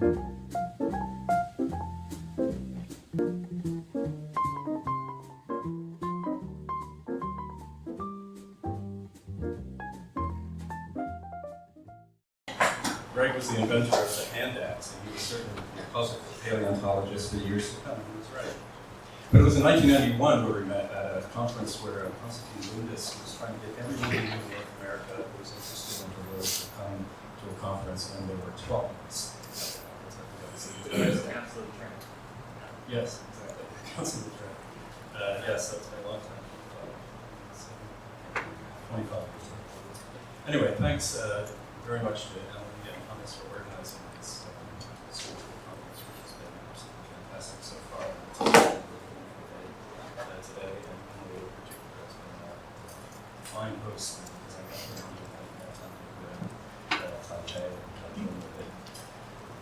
Greg was the inventor of the hand axe, and he was certainly a puzzle paleontologist for years to come. He was right. But it was in 1991 where we met at a conference where Constantine Lundis was trying to get everyone in North America who was interested in Deleuze to come to a conference, and there were 12 of us. Deleuze Council of the Train. Yes, exactly. Council of the Train. Yes, that's been a long time. 25 years. Anyway, thanks very much to Ellen and Thomas for organizing this conference, which has been absolutely fantastic so far. Today, and Emily in particular has been a fine host because I got to meet Taipei and Taichung with it.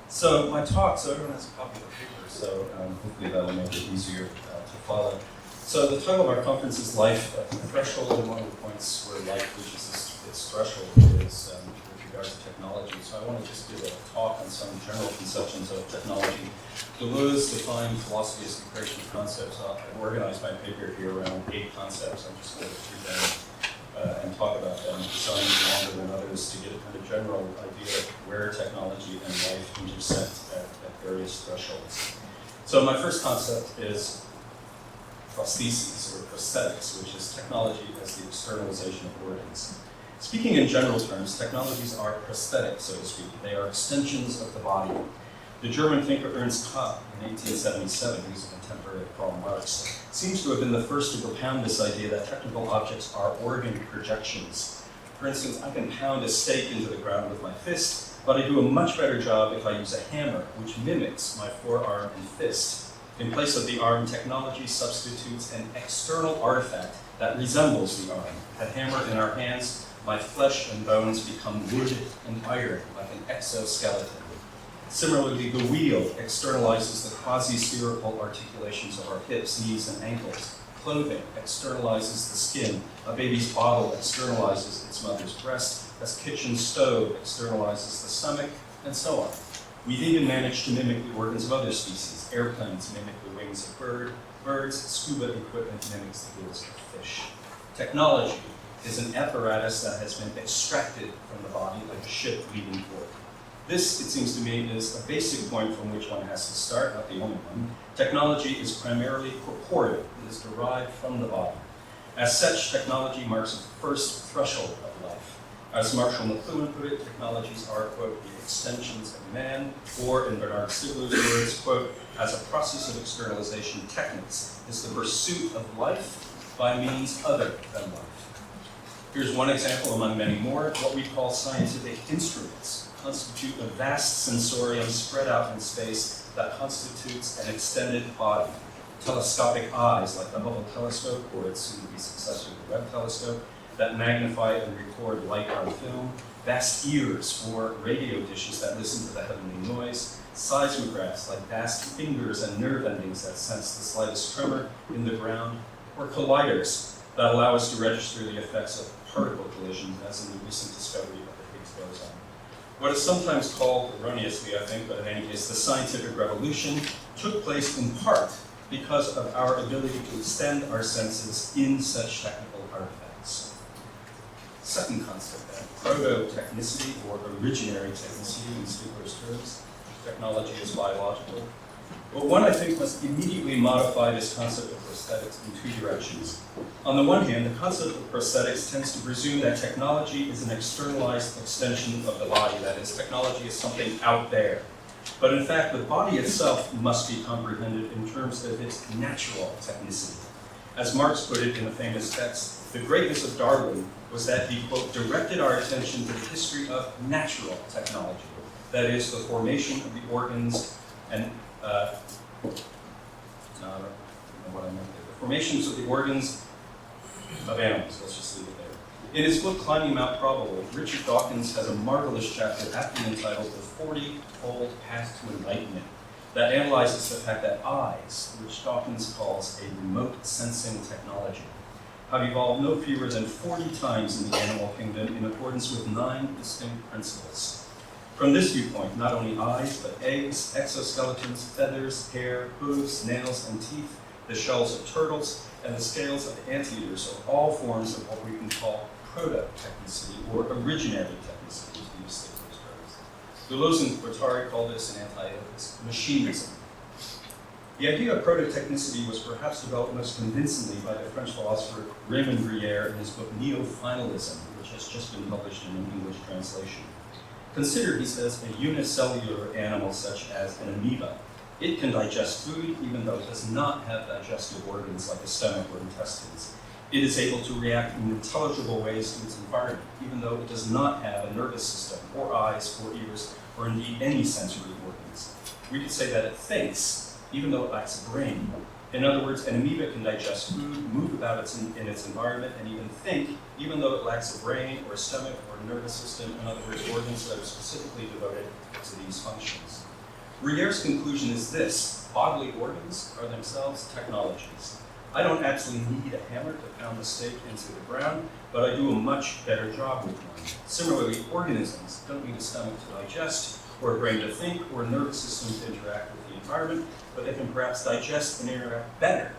So my talk, so everyone has a copy of the paper, so hopefully that'll make it easier to follow. So the title of our conference is Life at the Threshold, and one of the points where life reaches its threshold is with regard to technology. So I want to just give a talk on some general conceptions of technology. Deleuze defined philosophy as the creation of concepts. I've organized my paper here around 8 concepts. I'm just going to go through them and talk about them, some longer than others, to get a kind of general idea of where technology and life intersect at various thresholds. So my first concept is prostheses, or prosthetics, which is technology as the externalization of organs. Speaking in general terms, technologies are prosthetic, so to speak. They are extensions of the body. The German thinker Ernst Kapp, in 1877, who's a contemporary of Karl Marx, seems to have been the first to propound this idea that technical objects are organ projections. For instance, I can pound a stake into the ground with my fist, but I do a much better job if I use a hammer, which mimics my forearm and fist. In place of the arm, technology substitutes an external artifact that resembles the arm. A hammer in our hands, my flesh and bones become wood and iron, like an exoskeleton. Similarly, the wheel externalizes the quasi-spherical articulations of our hips, knees, and ankles. Clothing externalizes the skin. A baby's bottle externalizes its mother's breast, as kitchen stove externalizes the stomach, and so on. We've even managed to mimic the organs of other species. Airplanes mimic the wings of birds, scuba equipment mimics the gills of fish. Technology is an apparatus that has been extracted from the body like a ship leaving port. This, it seems to me, is a basic point from which one has to start, not the only one. Technology is primarily corporeal. It is derived from the body. As such, technology marks the first threshold of life. As Marshall McLuhan put it, technologies are, quote, the extensions of man, or in Bernard Stiegler's words, quote, as a process of externalization, technics is the pursuit of life by means other than life. Here's one example among many more. What we call scientific instruments constitute a vast sensorium spread out in space that constitutes an extended body. Telescopic eyes, like the Hubble telescope or its soon-to-be successor, the Webb telescope, that magnify and record light on film. Vast ears, or radio dishes that listen to the heavenly noise. Seismographs, like vast fingers and nerve endings that sense the slightest tremor in the ground. Or colliders that allow us to register the effects of particle collisions, as in the recent discovery of the Higgs boson. What is sometimes called, erroneously I think, but in any case, the scientific revolution, took place in part because of our ability to extend our senses in such technical artifacts. Second concept then, proto-technicity, or originary technicity in Stiegler's terms. Technology is biological. But one, I think, must immediately modify this concept of prosthetics in 2 directions. On the one hand, the concept of prosthetics tends to presume that technology is an externalized extension of the body, that is, technology is something out there. But in fact, the body itself must be comprehended in terms of its natural technicity. As Marx put it in a famous text, the greatness of Darwin was that he, quote, directed our attention to the history of natural technology, that is, the formation of the organs and I don't know what I meant there. The formations of the organs of animals, let's just leave it there. In his book, Climbing Mount Probable, Richard Dawkins has a marvelous chapter aptly entitled The 40-Fold Path to Enlightenment that analyzes the fact that eyes, which Dawkins calls a remote sensing technology, have evolved no fewer than 40 times in the animal kingdom in accordance with 9 distinct principles. From this viewpoint, not only eyes, but eggs, exoskeletons, feathers, hair, hooves, nails, and teeth, the shells of turtles, and the scales of anteaters are all forms of what we can call proto-technicity, or originary technicity, to use Stigler's terms. Deleuze and Guattari call this an anti-ethics machinism. The idea of proto-technicity was perhaps developed most convincingly by the French philosopher Raymond Brière in his book Neo-Finalism, which has just been published in an English translation. Consider, he says, a unicellular animal such as an amoeba. It can digest food even though it does not have digestive organs like a stomach or intestines. It is able to react in intelligible ways to its environment, even though it does not have a nervous system, or eyes, or ears, or indeed any sensory organs. We could say that it thinks, even though it lacks a brain. In other words, an amoeba can digest food, move about in its environment, and even think, even though it lacks a brain, or a stomach, or a nervous system, in other words, organs that are specifically devoted to these functions. Brière's conclusion is this: bodily organs are themselves technologies. I don't actually need a hammer to pound the stake into the ground, but I do a much better job with one. Similarly, organisms don't need a stomach to digest, or a brain to think, or a nervous system to interact with the environment, but they can perhaps digest and interact better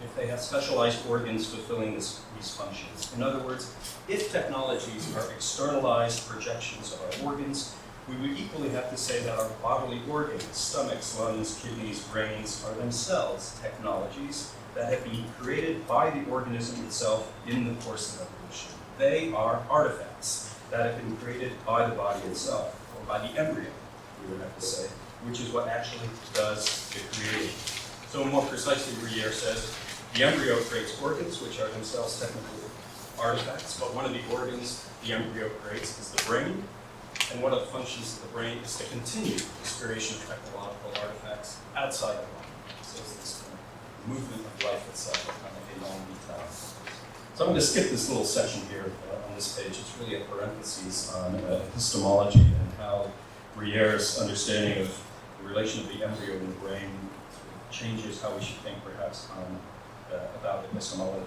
if they have specialized organs fulfilling these functions. In other words, if technologies are externalized projections of our organs, we would equally have to say that our bodily organs, stomachs, lungs, kidneys, brains, are themselves technologies that have been created by the organism itself in the course of evolution. They are artifacts that have been created by the body itself, or by the embryo, we would have to say, which is what actually does the creating. So more precisely, Brière says, the embryo creates organs, which are themselves technical artifacts, but one of the organs the embryo creates is the brain, and one of the functions of the brain is to continue this creation of technological artifacts outside the body. So it's this kind of movement of life itself, kind of a long vital. So I'm going to skip this little section here on this page. It's really a parenthesis on epistemology and how Brière's understanding of the relation of the embryo and the brain changes how we should think, perhaps, about epistemology.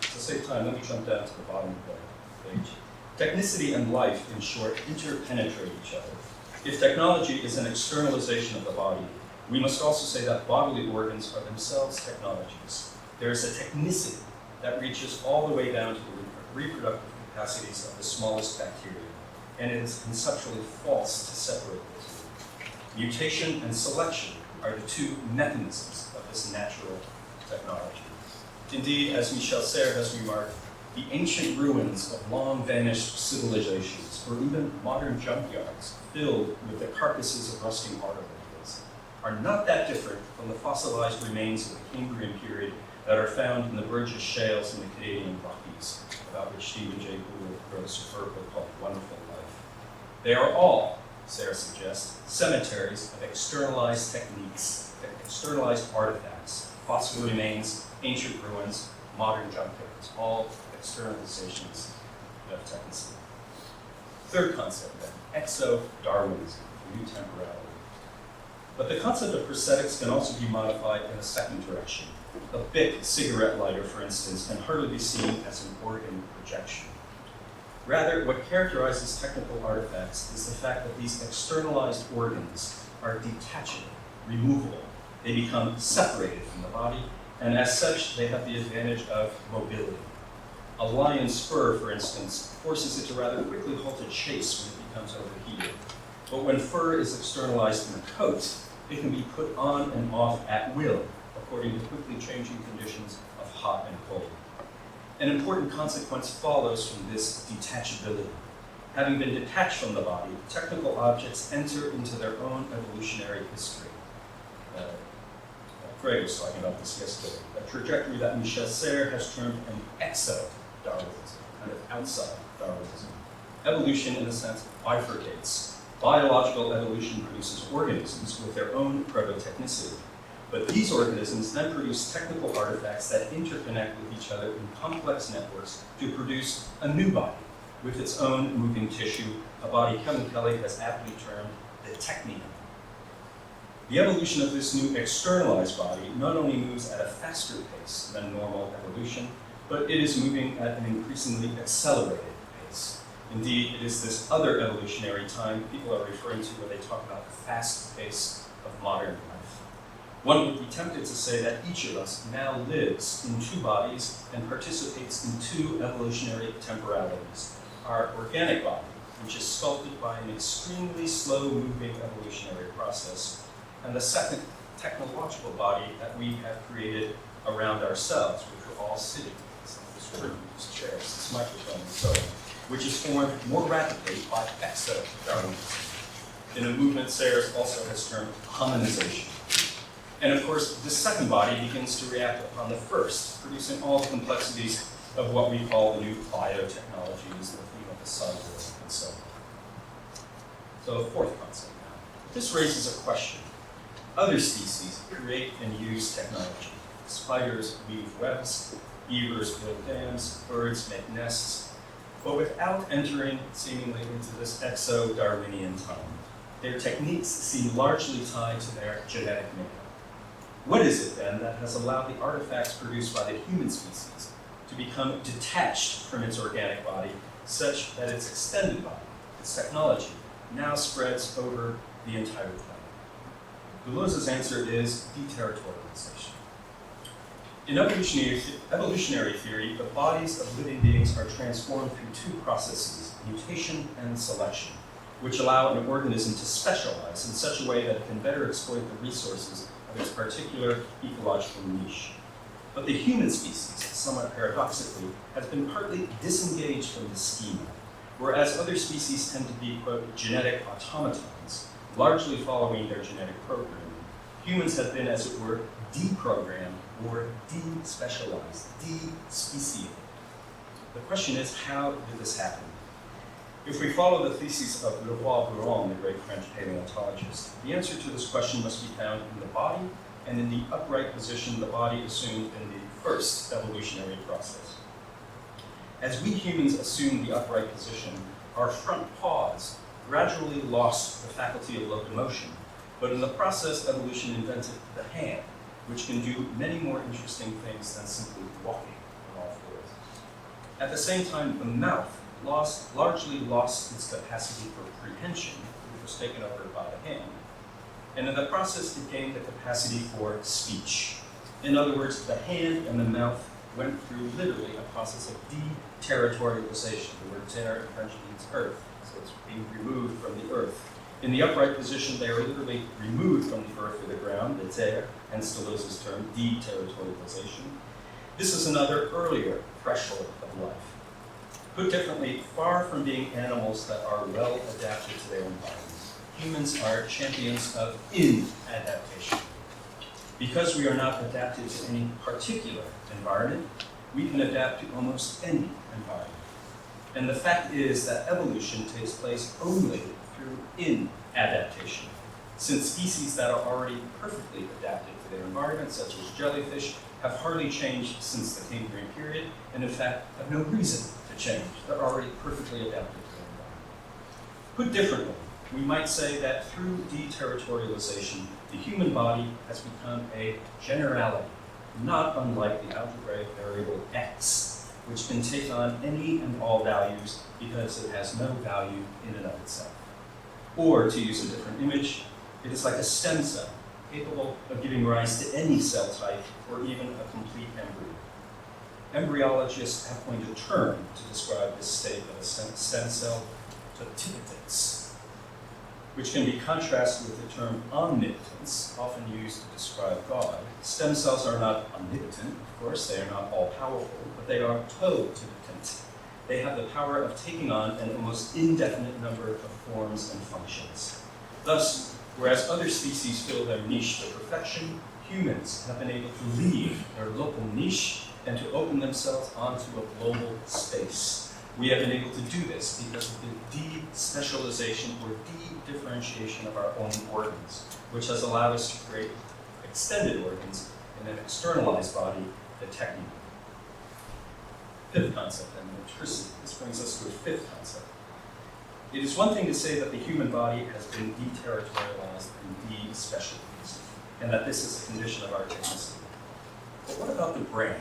To save time, let me jump down to the bottom of the page. Technicity and life, in short, interpenetrate each other. If technology is an externalization of the body, we must also say that bodily organs are themselves technologies. There is a technicity that reaches all the way down to the reproductive capacities of the smallest bacteria, and it is conceptually false to separate the two. Mutation and selection are the two mechanisms of this natural technology. Indeed, as Michel Serres has remarked, the ancient ruins of long-vanished civilizations, or even modern junkyards filled with the carcasses of rusting automobiles, are not that different from the fossilized remains of the Cambrian period that are found in the Burgess Shales in the Canadian Rockies, about which Stephen Jay Gould wrote a superb book called Wonderful Life. They are all, Serres suggests, cemeteries of externalized techniques, externalized artifacts, fossil remains, ancient ruins, modern junkyards, all externalizations of technicity. Third concept then, exo-Darwinism, new temporality. But the concept of prosthetics can also be modified in a second direction. A Bic cigarette lighter, for instance, can hardly be seen as an organ projection. Rather, what characterizes technical artifacts is the fact that these externalized organs are detachable, removable. They become separated from the body, and as such, they have the advantage of mobility. A lion's fur, for instance, forces it to rather quickly halt a chase when it becomes overheated. But when fur is externalized in a coat, it can be put on and off at will, according to quickly changing conditions of hot and cold. An important consequence follows from this detachability. Having been detached from the body, technical objects enter into their own evolutionary history. Greg was talking about this yesterday, a trajectory that Michel Serres has termed an exo-Darwinism, kind of outside Darwinism. Evolution, in a sense, bifurcates. Biological evolution produces organisms with their own proto-technicity. But these organisms then produce technical artifacts that interconnect with each other in complex networks to produce a new body with its own moving tissue, a body Kevin Kelly has aptly termed the technium. The evolution of this new externalized body not only moves at a faster pace than normal evolution, but it is moving at an increasingly accelerated pace. Indeed, it is this other evolutionary time people are referring to when they talk about the fast pace of modern life. One would be tempted to say that each of us now lives in two bodies and participates in two evolutionary temporalities. Our organic body, which is sculpted by an extremely slow-moving evolutionary process, and the second technological body that we have created around ourselves, which we're all sitting in, this room, these chairs, this microphone, and so on, which is formed more rapidly by exo-Darwinism, in a movement Sayers also has termed hominization. And of course, the second body begins to react upon the first, producing all the complexities of what we call the new biotechnologies, the theme of the cyborg, and so on. So a fourth concept now. This raises a question. Other species create and use technology. Spiders weave webs, beavers build dams, birds make nests, but without entering seemingly into this exo-Darwinian time. Their techniques seem largely tied to their genetic makeup. What is it then that has allowed the artifacts produced by the human species to become detached from its organic body such that its extended body, its technology, now spreads over the entire planet? Deleuze's answer is deterritorialization. In evolutionary theory, the bodies of living beings are transformed through two processes, mutation and selection, which allow an organism to specialize in such a way that it can better exploit the resources of its particular ecological niche. But the human species, somewhat paradoxically, has been partly disengaged from this schema, whereas other species tend to be, quote, genetic automatons, largely following their genetic programming. Humans have been, as it were, deprogrammed or despecialized, despeciated. The question is, how did this happen? If we follow the thesis of Leroy-Brougham, the great French paleontologist, the answer to this question must be found in the body and in the upright position the body assumed in the first evolutionary process. As we humans assumed the upright position, our front paws gradually lost the faculty of locomotion, but in the process, evolution invented the hand, which can do many more interesting things than simply walking on all fours. At the same time, the mouth largely lost its capacity for prehension, which was taken over by the hand, and in the process it gained the capacity for speech. In other words, the hand and the mouth went through literally a process of deterritorialization. The word terre in French means earth, so it's being removed from the earth. In the upright position, they are literally removed from the earth or the ground, the terre, hence Deleuze's term, deterritorialization. This is another earlier threshold of life. Put differently, far from being animals that are well adapted to their environment, humans are champions of inadaptation. Because we are not adapted to any particular environment, we can adapt to almost any environment. And the fact is that evolution takes place only through inadaptation, since species that are already perfectly adapted to their environment, such as jellyfish, have hardly changed since the Cambrian period, and in fact have no reason to change. They're already perfectly adapted to their environment. Put differently, we might say that through deterritorialization, the human body has become a generality, not unlike the algebraic variable x, which can take on any and all values because it has no value in and of itself. Or, to use a different image, it is like a stem cell, capable of giving rise to any cell type or even a complete embryo. Embryologists have coined a term to describe this state of a stem cell, toticitance, which can be contrasted with the term omnipotence, often used to describe God. Stem cells are not omnipotent, of course, they are not all-powerful, but they are totipotent. They have the power of taking on an almost indefinite number of forms and functions. Thus, whereas other species fill their niche to perfection, humans have been able to leave their local niche and to open themselves onto a global space. We have been able to do this because of the de-specialization or de-differentiation of our own organs, which has allowed us to create extended organs in an externalized body, the technique. Fifth concept, and electricity. This brings us to a fifth concept. It is one thing to say that the human body has been deterritorialized and de-specialized, and that this is a condition of our technicity. But what about the brain?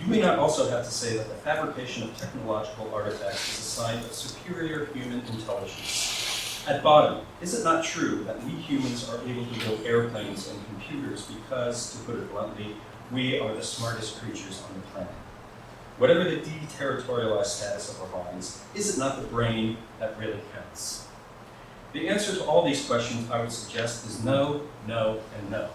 You may not also have to say that the fabrication of technological artifacts is a sign of superior human intelligence. At bottom, is it not true that we humans are able to build airplanes and computers because, to put it bluntly, we are the smartest creatures on the planet? Whatever the deterritorialized status of our bodies, is it not the brain that really counts? The answer to all these questions, I would suggest, is no, no, and no.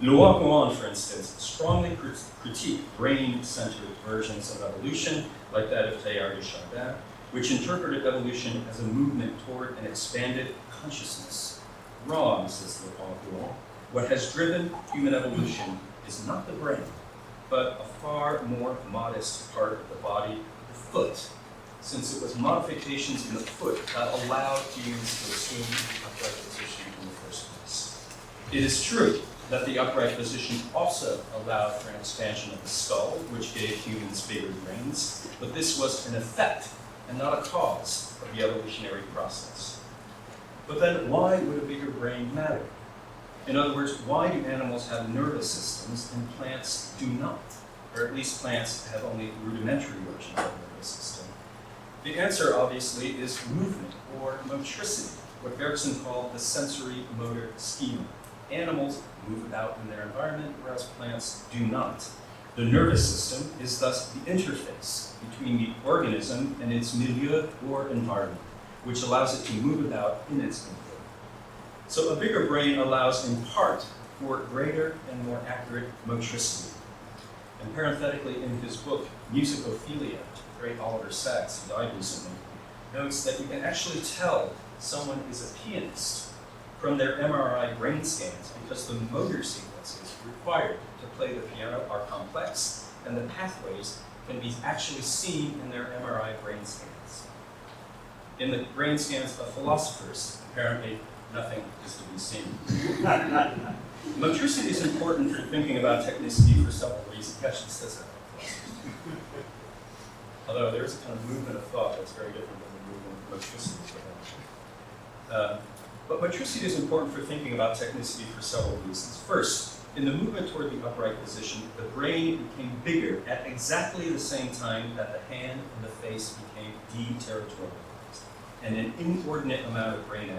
Lacan, for instance, strongly critiqued brain-centered versions of evolution, like that of Teilhard de Chardin, which interpreted evolution as a movement toward an expanded consciousness. Wrong, says Lacan. What has driven human evolution is not the brain, but a far more modest part of the body, the foot, since it was modifications in the foot that allowed humans to assume the upright position in the first place. It is true that the upright position also allowed for an expansion of the skull, which gave humans bigger brains, but this was an effect and not a cause of the evolutionary process. But then why would a bigger brain matter? In other words, why do animals have nervous systems and plants do not? Or at least plants have only rudimentary versions of the nervous system. The answer, obviously, is movement, or motricity, what Bergson called the sensory motor schema. Animals move about in their environment, whereas plants do not. The nervous system is thus the interface between the organism and its milieu or environment, which allows it to move about in its milieu. So a bigger brain allows, in part, for greater and more accurate motricity. And parenthetically, in his book, Musicophilia, the great Oliver Sacks, who died recently, notes that you can actually tell someone is a pianist from their MRI brain scans because the motor sequences required to play the piano are complex, and the pathways can be actually seen in their MRI brain scans. In the brain scans of philosophers, apparently nothing is to be seen. Motricity is important for thinking about technicity for several reasons. Actually, this does have philosophers. Although there's a kind of movement of thought that's very different than the movement of motricity. But motricity is important for thinking about technicity for several reasons. First, in the movement toward the upright position, the brain became bigger at exactly the same time that the hand and the face became deterritorialized. And an inordinate amount of brain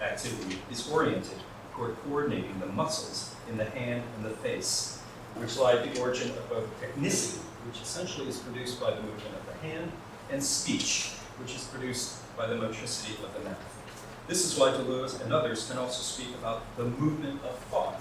activity is oriented toward coordinating the muscles in the hand and the face, which lie at the origin of both technicity, which essentially is produced by the movement of the hand, and speech, which is produced by the motricity of the mouth. This is why Deleuze and others can also speak about the movement of thought,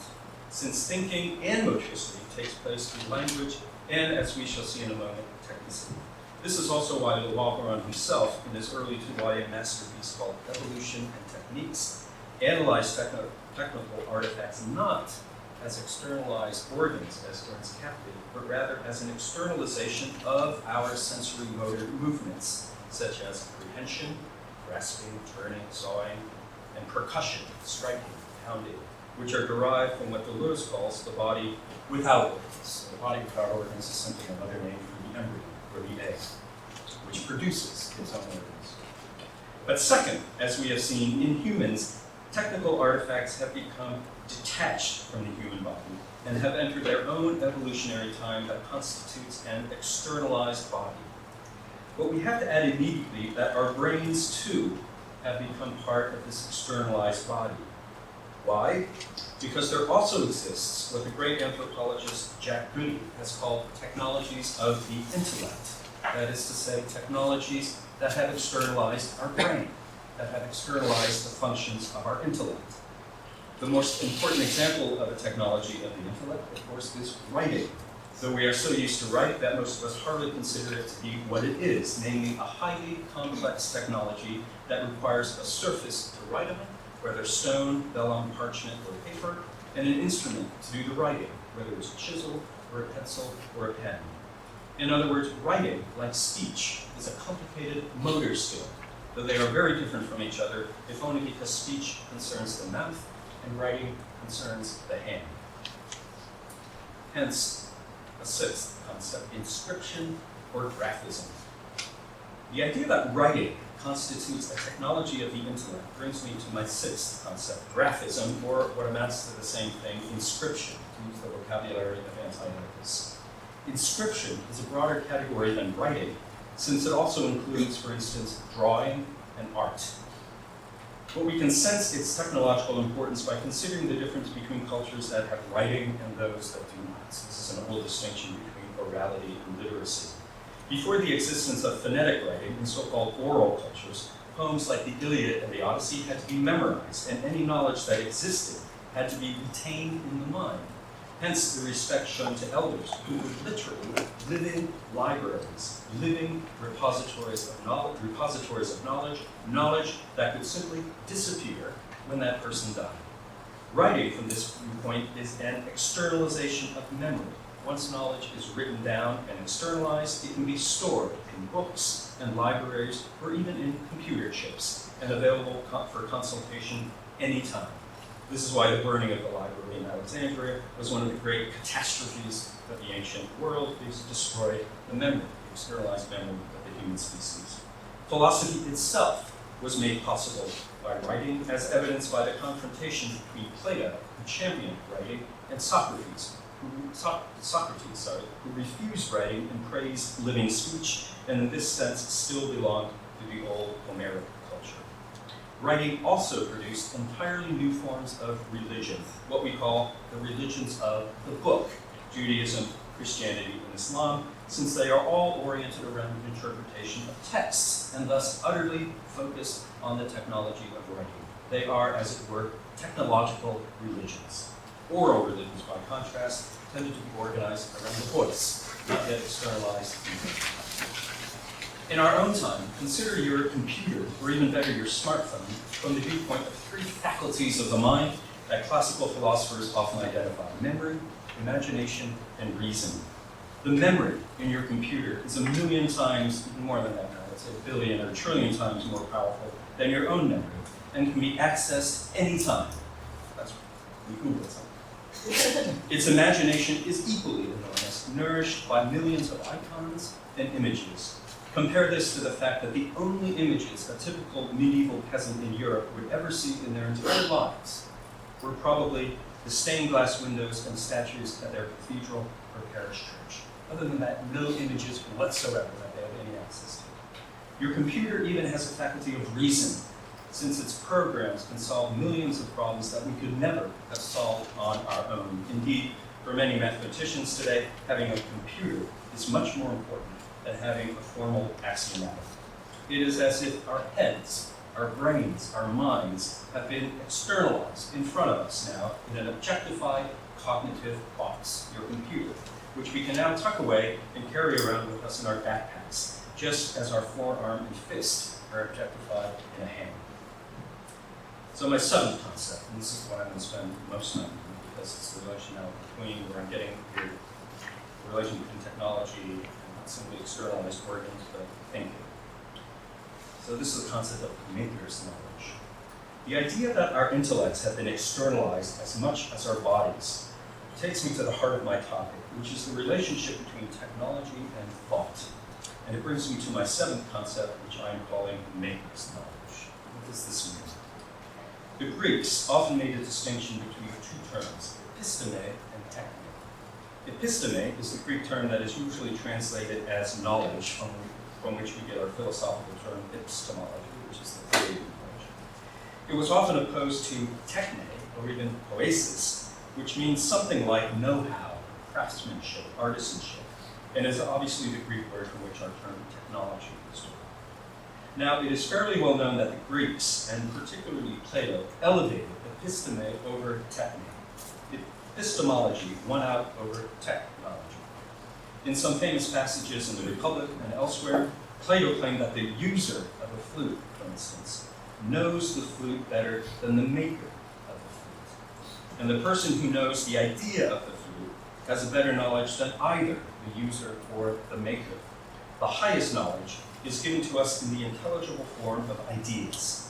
since thinking and motricity takes place through language and, as we shall see in a moment, technicity. This is also why Lacan himself, in his early two-volume masterpiece called Evolution and Techniques, analyzed technical artifacts not as externalized organs, as Ernst Kaplan, but rather as an externalization of our sensory motor movements, such as apprehension, grasping, turning, sawing, and percussion, striking, pounding, which are derived from what Deleuze calls the body without organs. The body without organs is simply another name for the embryo, or the egg, which produces its own organs. But second, as we have seen in humans, technical artifacts have become detached from the human body and have entered their own evolutionary time that constitutes an externalized body. But we have to add immediately that our brains, too, have become part of this externalized body. Why? Because there also exists what the great anthropologist Jack Goody has called technologies of the intellect. That is to say, technologies that have externalized our brain, that have externalized the functions of our intellect. The most important example of a technology of the intellect, of course, is writing. Though we are so used to write that most of us hardly consider it to be what it is, namely a highly complex technology that requires a surface to write on, whether stone, vellum, parchment, or paper, and an instrument to do the writing, whether it's a chisel, or a pencil, or a pen. In other words, writing, like speech, is a complicated motor skill, though they are very different from each other, if only because speech concerns the mouth and writing concerns the hand. Hence, a sixth concept, inscription or graphism. The idea that writing constitutes a technology of the intellect brings me to my sixth concept, graphism, or what amounts to the same thing, inscription, to use the vocabulary of anti-anarchists. Inscription is a broader category than writing, since it also includes, for instance, drawing and art. But we can sense its technological importance by considering the difference between cultures that have writing and those that do not. This is an old distinction between orality and literacy. Before the existence of phonetic writing in so-called oral cultures, poems like the Iliad and the Odyssey had to be memorized, and any knowledge that existed had to be retained in the mind. Hence the respect shown to elders, who were literally living libraries, living repositories of knowledge, knowledge that could simply disappear when that person died. Writing, from this viewpoint, is an externalization of memory. Once knowledge is written down and externalized, it can be stored in books and libraries, or even in computer chips, and available for consultation anytime. This is why the burning of the library in Alexandria was one of the great catastrophes of the ancient world, because it destroyed the memory, the externalized memory of the human species. Philosophy itself was made possible by writing, as evidenced by the confrontation between Plato, who championed writing, and Socrates, who refused writing and praised living speech, and in this sense still belonged to the old Homeric culture. Writing also produced entirely new forms of religion, what we call the religions of the book, Judaism, Christianity, and Islam, since they are all oriented around the interpretation of texts, and thus utterly focused on the technology of writing. They are, as it were, technological religions. Oral religions, by contrast, tended to be organized around the voice, not yet externalized either. In our own time, consider your computer, or even better, your smartphone, from the viewpoint of three faculties of the mind that classical philosophers often identify: memory, imagination, and reason. The memory in your computer is 1,000,000 times, even more than that now, let's say 1,000,000,000 or 1,000,000,000,000 times more powerful than your own memory, and can be accessed anytime. That's right, we Googled something. Its imagination is equally enormous, nourished by millions of icons and images. Compare this to the fact that the only images a typical medieval peasant in Europe would ever see in their entire lives were probably the stained glass windows and statues at their cathedral or parish church. Other than that, no images whatsoever that they have any access to. Your computer even has a faculty of reason, since its programs can solve millions of problems that we could never have solved on our own. Indeed, for many mathematicians today, having a computer is much more important than having a formal axiomatic. It is as if our heads, our brains, our minds have been externalized in front of us now in an objectified cognitive box, your computer, which we can now tuck away and carry around with us in our backpacks, just as our forearm and fist are objectified in a hand. So my seventh concept, and this is what I'm going to spend most time on, because it's the relation now between where I'm getting here, the relation between technology and not simply externalized organs, but thinking. So this is the concept of maker's knowledge. The idea that our intellects have been externalized as much as our bodies takes me to the heart of my topic, which is the relationship between technology and thought. And it brings me to my seventh concept, which I am calling maker's knowledge. What does this mean? The Greeks often made a distinction between two terms, episteme and techne. Episteme is the Greek term that is usually translated as knowledge, from which we get our philosophical term epistemology, which is the theory of knowledge. It was often opposed to techne, or even poesis, which means something like know-how, craftsmanship, artisanship, and is obviously the Greek word from which our term technology is derived. Now, it is fairly well known that the Greeks, and particularly Plato, elevated episteme over techne. Epistemology won out over technology. In some famous passages in the Republic and elsewhere, Plato claimed that the user of a flute, for instance, knows the flute better than the maker of the flute. And the person who knows the idea of the flute has a better knowledge than either the user or the maker. The highest knowledge is given to us in the intelligible form of ideas.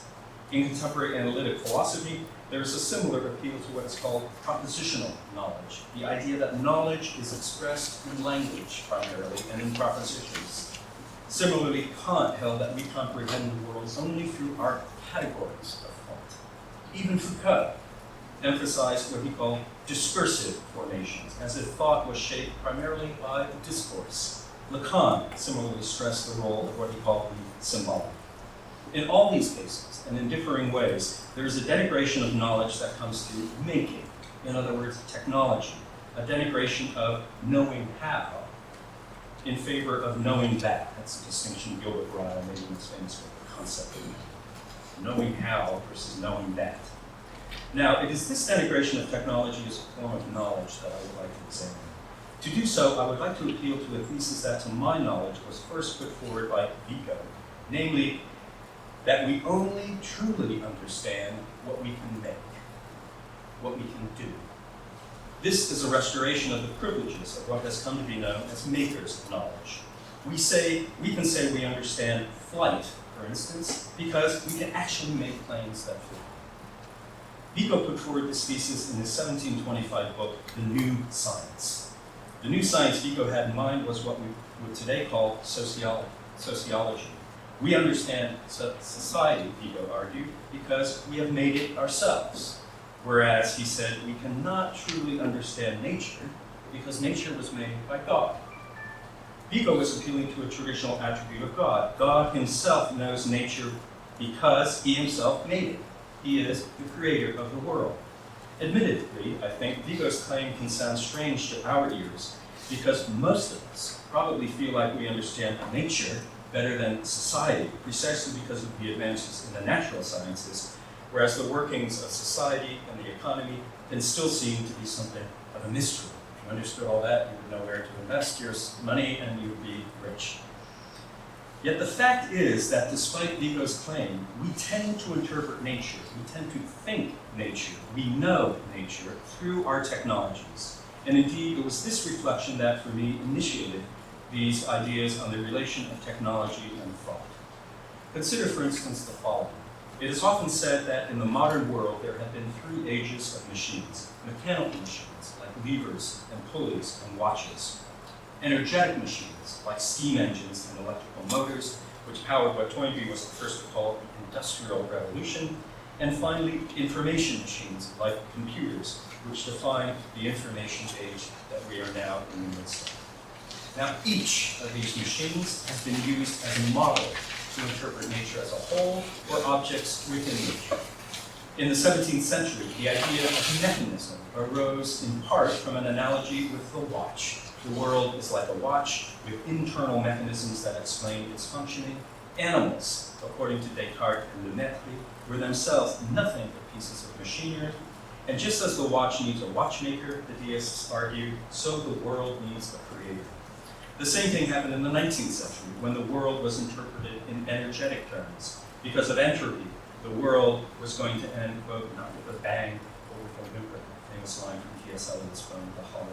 In contemporary analytic philosophy, there is a similar appeal to what is called propositional knowledge, the idea that knowledge is expressed in language primarily and in propositions. Similarly, Kant held that we comprehend the world only through our categories of thought. Even Foucault, emphasized what he called discursive formations, as if thought was shaped primarily by discourse. Lacan similarly stressed the role of what he called the symbolic. In all these cases, and in differing ways, there is a denigration of knowledge that comes through making, in other words, technology, a denigration of knowing how in favor of knowing that. That's a distinction Gilbert Ryle made in his famous book, The Concept of knowing how versus knowing that. Now, it is this denigration of technology as a form of knowledge that I would like to examine. To do so, I would like to appeal to a thesis that, to my knowledge, was first put forward by Vico, namely, that we only truly understand what we can make, what we can do. This is a restoration of the privileges of what has come to be known as makers of knowledge. We can say we understand flight, for instance, because we can actually make planes that fly. Vico put forward this thesis in his 1725 book, The New Science. The new science Vico had in mind was what we would today call sociology. We understand society, Vico argued, because we have made it ourselves. Whereas, he said, we cannot truly understand nature because nature was made by God. Vico was appealing to a traditional attribute of God. God himself knows nature because he himself made it. He is the creator of the world. Admittedly, I think Vico's claim can sound strange to our ears because most of us probably feel like we understand nature better than society, precisely because of the advances in the natural sciences, whereas the workings of society and the economy can still seem to be something of a mystery. If you understood all that, you would know where to invest your money and you would be rich. Yet the fact is that despite Vico's claim, we tend to interpret nature, we tend to think nature, we know nature through our technologies. And indeed, it was this reflection that, for me, initiated these ideas on the relation of technology and thought. Consider, for instance, the following. It is often said that in the modern world there have been 3 ages of machines: mechanical machines, like levers and pulleys and watches; energetic machines, like steam engines and electrical motors, which powered what Toynbee was the first to call the Industrial Revolution; and finally, information machines, like computers, which define the information age that we are now in the midst of. Now, each of these machines has been used as a model to interpret nature as a whole or objects within nature. In the 17th century, the idea of mechanism arose in part from an analogy with the watch. The world is like a watch with internal mechanisms that explain its functioning. Animals, according to Descartes and Lemaitre, were themselves nothing but pieces of machinery. And just as the watch needs a watchmaker, the deists argued, so the world needs a creator. The same thing happened in the 19th century, when the world was interpreted in energetic terms. Because of entropy, the world was going to end, quote, not with a bang, but with a whimper, famous line from T.S. Eliot's poem, The Hollow.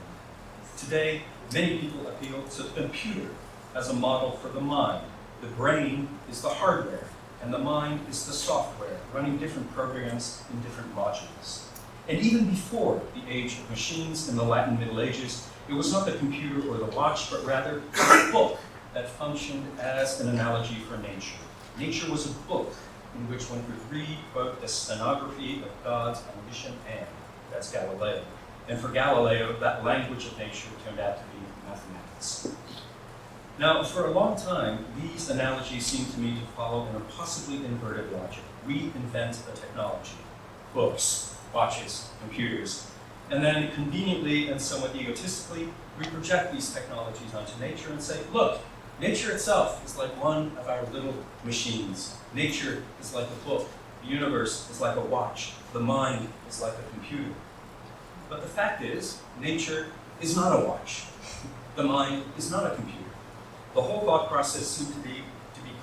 Today, many people appeal to the computer as a model for the mind. The brain is the hardware, and the mind is the software, running different programs in different modules. And even before the age of machines in the Latin Middle Ages, it was not the computer or the watch, but rather a book that functioned as an analogy for nature. Nature was a book in which one could read, quote, the stenography of God's omniscient hand. That's Galileo. And for Galileo, that language of nature turned out to be mathematics. Now, for a long time, these analogies seemed to me to follow in a possibly inverted logic. We invent a technology, books, watches, computers, and then conveniently and somewhat egotistically, we project these technologies onto nature and say, look, nature itself is like one of our little machines. Nature is like a book. The universe is like a watch. The mind is like a computer. But the fact is, nature is not a watch. The mind is not a computer. The whole thought process seemed to be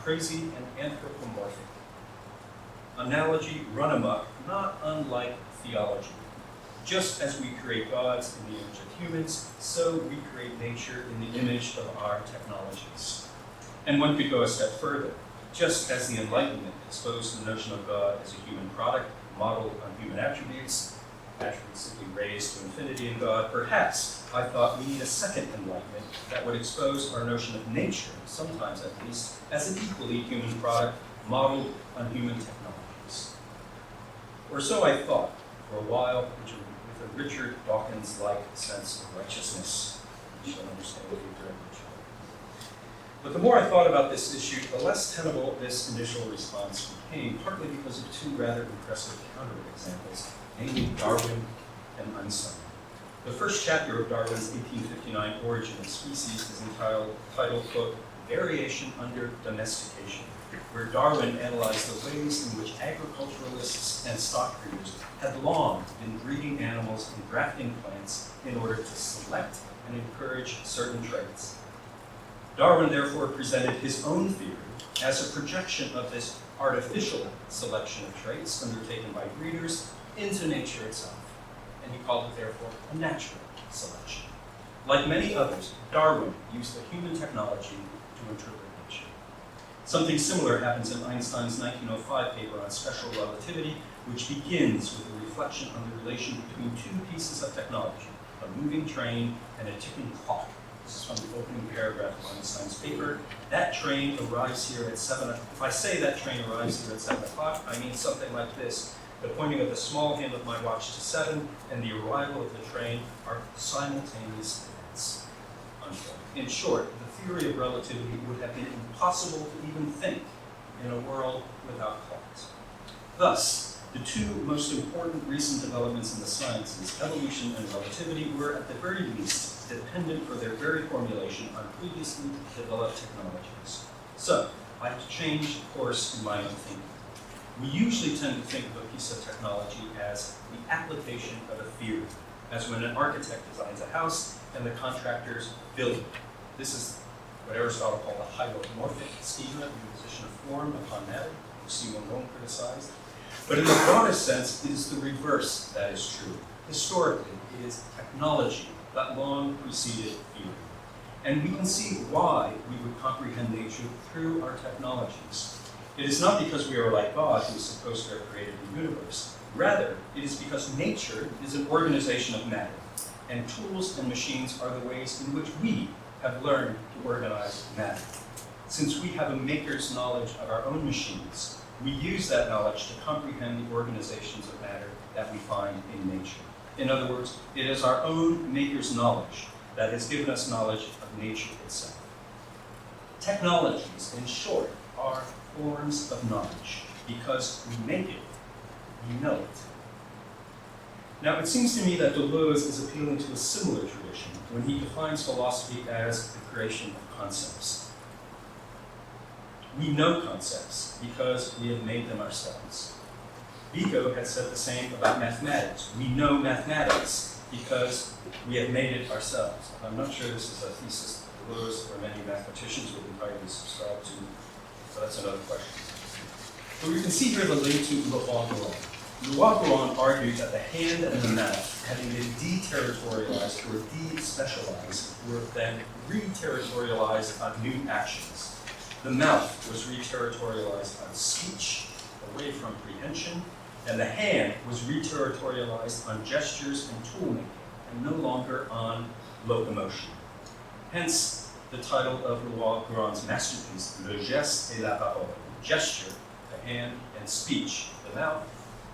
crazy and anthropomorphic. Analogy run amok, not unlike theology. Just as we create gods in the image of humans, so we create nature in the image of our technologies. And one could go a step further. Just as the Enlightenment exposed the notion of God as a human product, modeled on human attributes simply raised to infinity in God, perhaps I thought we need a second enlightenment that would expose our notion of nature, sometimes at least, as an equally human product modeled on human technologies. Or so I thought. for a while with a Richard Dawkins-like sense of righteousness. We shall understand what he very much. But the more I thought about this issue, the less tenable this initial response became, partly because of two rather impressive counterexamples, namely Darwin and Einstein. The first chapter of Darwin's 1859 Origin of Species is entitled, quote, Variation Under Domestication, where Darwin analyzed the ways in which agriculturalists and stock breeders had long been breeding animals and grafting plants in order to select and encourage certain traits. Darwin therefore presented his own theory as a projection of this artificial selection of traits undertaken by breeders into nature itself, and he called it therefore a natural selection. Like many others, Darwin used the human technology to interpret nature. Something similar happens in Einstein's 1905 paper on special relativity, which begins with a reflection on the relation between two pieces of technology, a moving train and a ticking clock. This is from the opening paragraph of Einstein's paper. That train arrives here at 7 o'clock. If I say that train arrives here at 7 o'clock, I mean something like this. The pointing of the small hand of my watch to 7 and the arrival of the train are simultaneous events. Unquote. In short, the theory of relativity would have been impossible to even think in a world without clocks. Thus, the two most important recent developments in the sciences, evolution and relativity, were at the very least dependent for their very formulation on previously developed technologies. So, I have to change course in my own thinking. We usually tend to think of a piece of technology as the application of a theory, as when an architect designs a house and the contractors build it. This is what Aristotle called a hylomorphic schema, the imposition of form upon matter, which Simon won't criticize. But in the broadest sense, it is the reverse that is true. Historically, it is technology that long preceded theory. And we can see why we would comprehend nature through our technologies. It is not because we are like God, who is supposed to have created the universe. Rather, it is because nature is an organization of matter, and tools and machines are the ways in which we have learned to organize matter. Since we have a maker's knowledge of our own machines, we use that knowledge to comprehend the organizations of matter that we find in nature. In other words, it is our own maker's knowledge that has given us knowledge of nature itself. Technologies, in short, are forms of knowledge because we make it, we know it. Now, it seems to me that Deleuze is appealing to a similar tradition when he defines philosophy as the creation of concepts. We know concepts because we have made them ourselves. Vico had said the same about mathematics. We know mathematics because we have made it ourselves. I'm not sure this is a thesis that Deleuze or many mathematicians would entirely subscribe to, so that's another question. But we can see here the link to Louis-Guérin. Louis-Guérin argued that the hand and the mouth, having been deterritorialized or de-specialized, were then re-territorialized on new actions. The mouth was re-territorialized on speech, away from prehension, and the hand was re-territorialized on gestures and tool-making, and no longer on locomotion. Hence, the title of Louis-Guérin's masterpiece, Le geste et la parole, gesture, the hand, and speech, the mouth,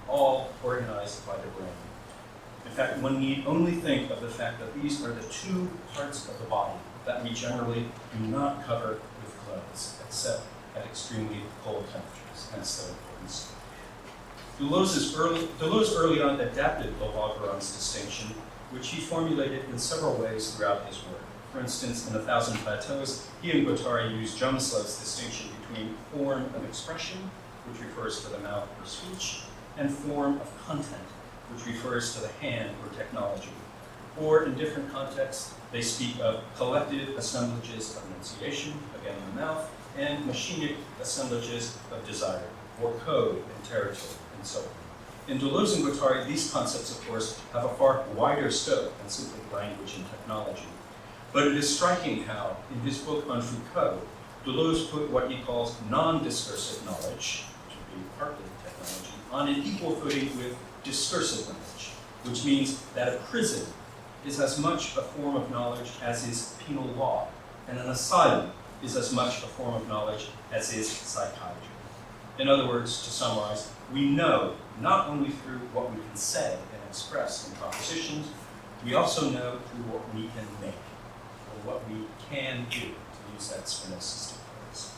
all organized by the brain. In fact, one need only think of the fact that these are the two parts of the body that we generally do not cover with clothes, except at extremely cold temperatures, hence their importance. Deleuze early on adapted Louis-Guérin's distinction, which he formulated in several ways throughout his work. For instance, in 1,000 Plateaus, he and Guattari used Jomslow's distinction between form of expression, which refers to the mouth or speech, and form of content, which refers to the hand or technology. Or in different contexts, they speak of collective assemblages of enunciation, again in the mouth, and machinic assemblages of desire, or code and territory, and so on. In Deleuze and Guattari, these concepts, of course, have a far wider scope than simply language and technology. But it is striking how, in his book on Foucault, Deleuze put what he calls non-discursive knowledge, which would be partly technology, on an equal footing with discursive knowledge, which means that a prison is as much a form of knowledge as is penal law, and an asylum is as much a form of knowledge as is psychiatry. In other words, to summarize, we know not only through what we can say and express in propositions, we also know through what we can make, or what we can do, to use that Spinozistic phrase.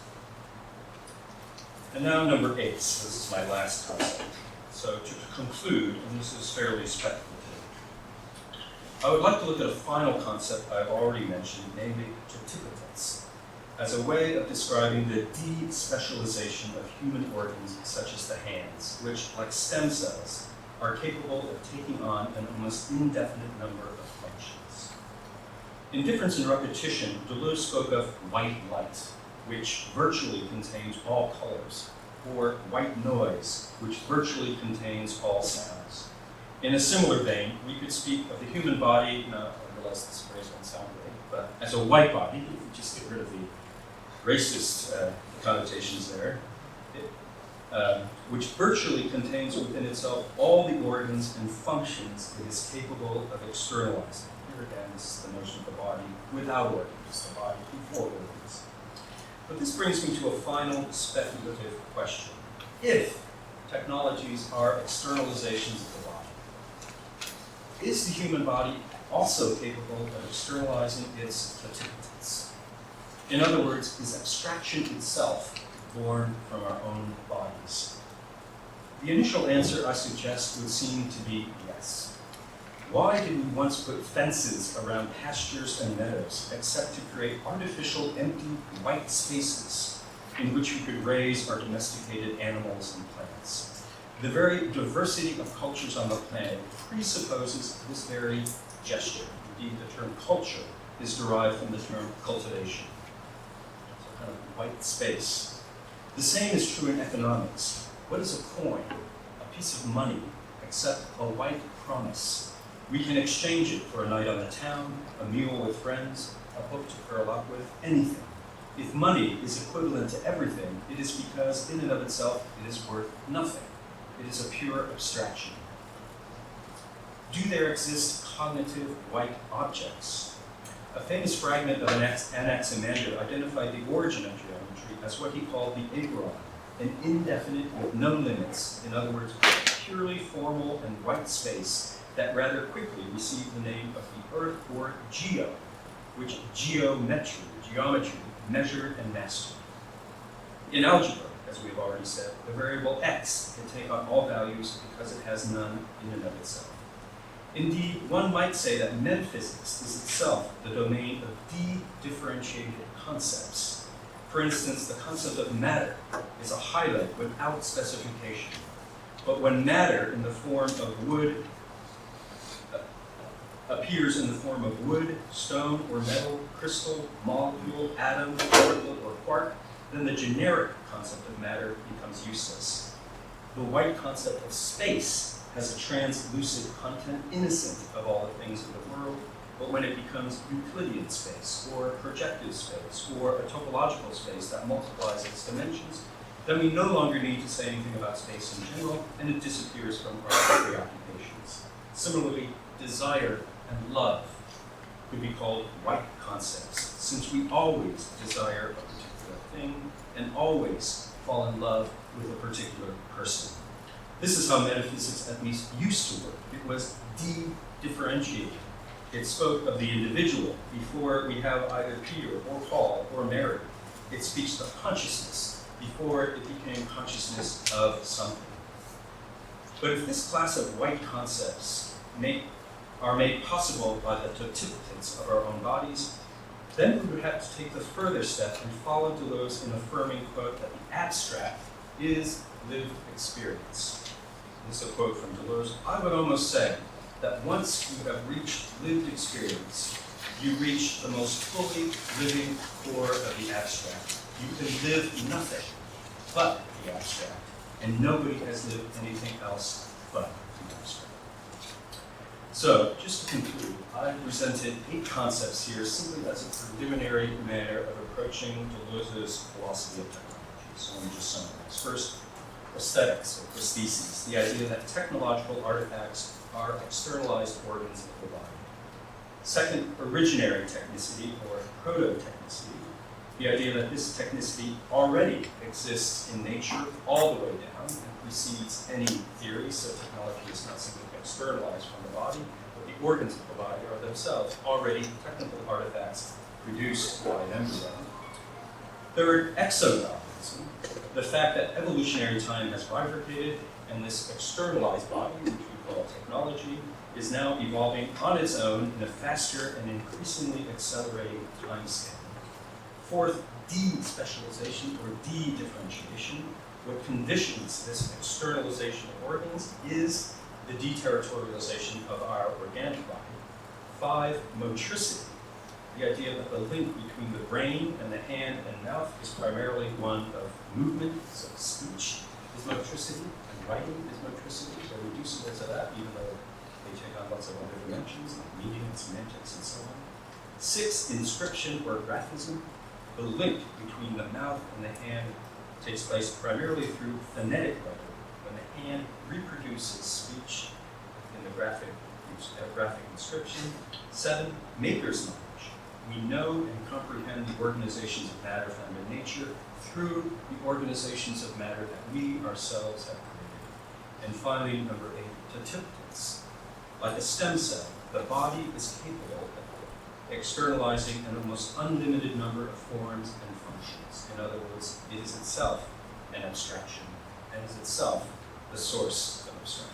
And now number 8, this is my last concept. So to conclude, and this is fairly speculative, I would like to look at a final concept I've already mentioned, namely toticitance, as a way of describing the de-specialization of human organs such as the hands, which, like stem cells, are capable of taking on an almost indefinite number of functions. In Difference in Repetition, Deleuze spoke of white light, which virtually contains all colors, or white noise, which virtually contains all sounds. In a similar vein, we could speak of the human body, now I realize this phrase won't sound great, but as a white body, if we just get rid of the racist connotations there, which virtually contains within itself all the organs and functions it is capable of externalizing. Here again, this is the notion of the body without organs, the body before organs. But this brings me to a final speculative question. If technologies are externalizations of the body, is the human body also capable of externalizing its toticitance? In other words, is abstraction itself born from our own bodies? The initial answer, I suggest, would seem to be yes. Why did we once put fences around pastures and meadows except to create artificial, empty, white spaces in which we could raise our domesticated animals and plants? The very diversity of cultures on the planet presupposes this very gesture. Indeed, the term culture is derived from the term cultivation. So kind of white space. The same is true in economics. What is a coin, a piece of money, except a white promise? We can exchange it for a night on the town, a meal with friends, a book to curl up with, anything. If money is equivalent to everything, it is because in and of itself it is worth nothing. It is a pure abstraction. Do there exist cognitive white objects? A famous fragment of Anaximander identified the origin of geometry as what he called the agron, an indefinite with no limits, in other words, purely formal and white space that rather quickly received the name of the earth, or geo, which geometry, measured and mastered. In algebra, as we've already said, the variable x can take on all values because it has none in and of itself. Indeed, one might say that metaphysics is itself the domain of de-differentiated concepts. For instance, the concept of matter is a highlight without specification. But when matter in the form of wood appears in the form of wood, stone, or metal, crystal, molecule, atom, particle, or quark, then the generic concept of matter becomes useless. The white concept of space has a translucid content innocent of all the things of the world, but when it becomes Euclidean space, or projective space, or a topological space that multiplies its dimensions, then we no longer need to say anything about space in general, and it disappears from our preoccupations. Similarly, desire and love could be called white concepts, since we always desire a particular thing and always fall in love with a particular person. This is how metaphysics at least used to work. It was de-differentiated. It spoke of the individual before we have either Peter or Paul or Mary. It speaks of consciousness before it became consciousness of something. But if this class of white concepts are made possible by the toticitance of our own bodies, then we would have to take the further step and follow Deleuze in affirming, quote, that the abstract is lived experience. This is a quote from Deleuze. I would almost say that once you have reached lived experience, you reach the most fully living core of the abstract. You can live nothing but the abstract, and nobody has lived anything else but the abstract. So, just to conclude, I presented 8 concepts here simply as a preliminary manner of approaching Deleuze's philosophy of technology. So let me just summarize. First, aesthetics or prostheses, the idea that technological artifacts are externalized organs of the body. Second, originary technicity or proto-technicity, The idea that this technicity already exists in nature all the way down and precedes any theory, so technology is not simply externalized from the body, but the organs of the body are themselves already technical artifacts produced by an embryo. Third, exodarwinism, the fact that evolutionary time has bifurcated and this externalized body, which we call technology, is now evolving on its own in a faster and increasingly accelerating time scale. Fourth, de-specialization or de-differentiation. What conditions this externalization of organs is the deterritorialization of our organic body. Five, motricity. The idea that the link between the brain and the hand and mouth is primarily one of movement, so speech is motricity, and writing is motricity. They're reducible to that, even though they take on lots of other dimensions, like meaning and semantics and so on. Six, inscription or graphism. The link between the mouth and the hand takes place primarily through phonetic writing, when the hand reproduces speech in the graphic inscription. Seven, maker's knowledge. We know and comprehend the organizations of matter found in nature through the organizations of matter that we ourselves have created. And finally, number eight, toticus. Like a stem cell, the body is capable of externalizing an almost unlimited number of forms and functions. In other words, it is itself an abstraction, and is itself the source of abstraction.